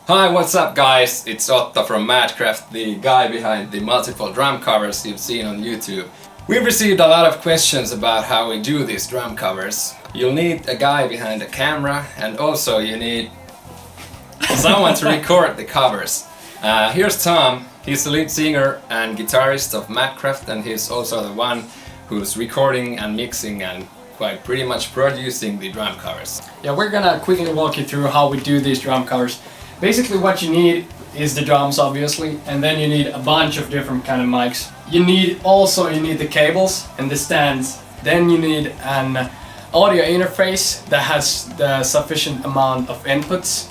Hi, what's up guys? It's Otto from MadCraft, the guy behind the multiple drum covers you've seen on YouTube. We've received a lot of questions about how we do these drum covers. You'll need a guy behind the camera, and also you need someone to record the covers. Here's Tom. He's the lead singer and guitarist of MadCraft, and he's also the one who's recording and mixing and quite pretty much producing the drum covers. Yeah, we're gonna quickly walk you through how we do these drum covers. Basically what you need is the drums, obviously, and then you need a bunch of different kind of mics. You need the cables and the stands. Then you need an audio interface that has the sufficient amount of inputs.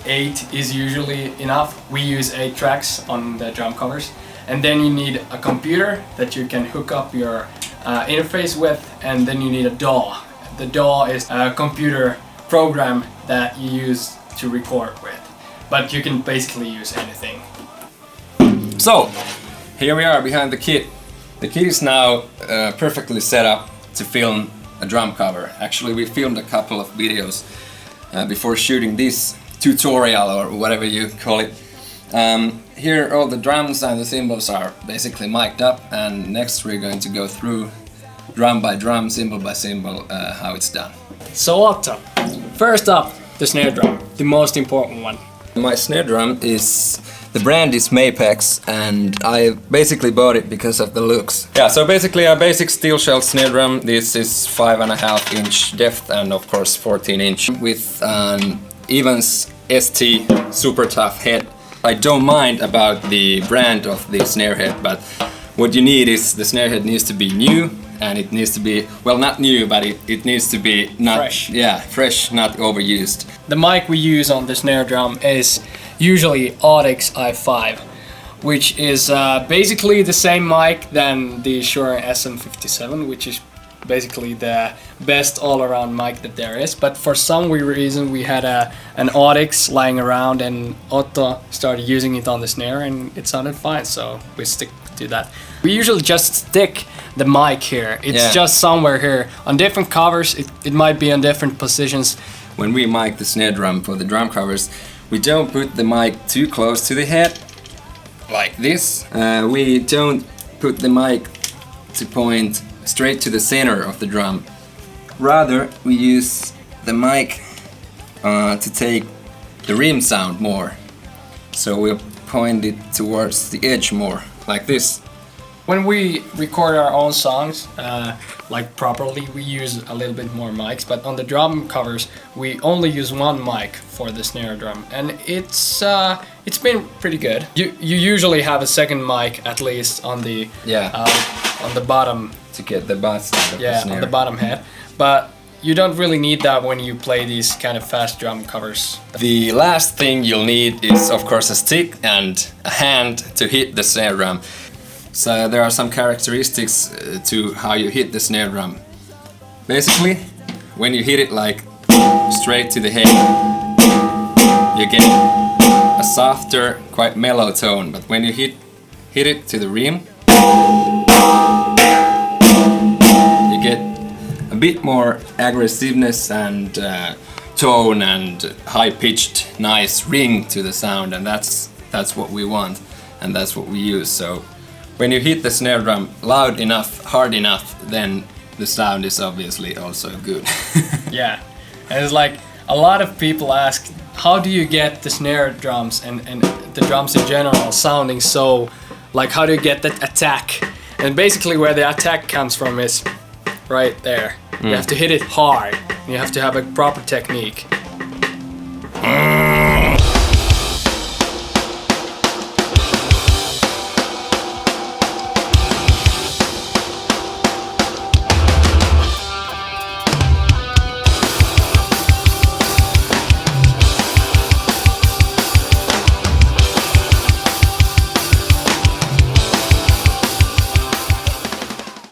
8 is usually enough. We use 8 tracks on the drum covers. And then you need a computer that you can hook up your interface with, and then you need a DAW. The DAW is a computer program that you use to record with, but you can basically use anything. So, here we are behind the kit. The kit is now perfectly set up to film a drum cover. Actually, we filmed a couple of videos before shooting this tutorial, or whatever you call it. Here all the drums and the cymbals are basically mic'd up, and next we're going to go through drum by drum, cymbal by cymbal, how it's done. So Otto, first up, the snare drum, the most important one. My snare drum the brand is Mapex, and I basically bought it because of the looks. Yeah, so basically a basic steel shell snare drum. This is 5.5 inch depth and of course 14 inch with an Evans ST super tough head. I don't mind about the brand of the snare head, but what you need is the snare head needs to be new, and it needs to be, well, not new, but it needs to be not fresh. Yeah, fresh, not overused. The mic we use on the snare drum is usually Audix i5, which is basically the same mic than the Shure SM57, which is basically the best all-around mic that there is. But for some weird reason we had an Audix lying around, and Otto started using it on the snare and it sounded fine, so we stick to that. We usually just stick the mic here. It's just somewhere here. On different covers it might be on different positions. When we mic the snare drum for the drum covers, we don't put the mic too close to the head, like this. We don't put the mic to point straight to the center of the drum. Rather, we use the mic to take the rim sound more. So we'll point it towards the edge more, like this. When we record our own songs, like properly, we use a little bit more mics, but on the drum covers, we only use one mic for the snare drum, and it's been pretty good. You usually have a second mic at least on the bottom to get the bass out of the snare. on the bottom head, but you don't really need that when you play these kind of fast drum covers. The last thing you'll need is of course a stick and a hand to hit the snare drum. So there are some characteristics to how you hit the snare drum. Basically, when you hit it like straight to the head, you get a softer, quite mellow tone. But when you hit it to the rim, you get a bit more aggressiveness and tone and high-pitched, nice ring to the sound, and that's what we want, and that's what we use. So when you hit the snare drum loud enough, hard enough, then the sound is obviously also good. Yeah, and it's like a lot of people ask, how do you get the snare drums and the drums in general sounding so, like, how do you get that attack? And basically where the attack comes from is right there. You have to hit it hard, you have to have a proper technique.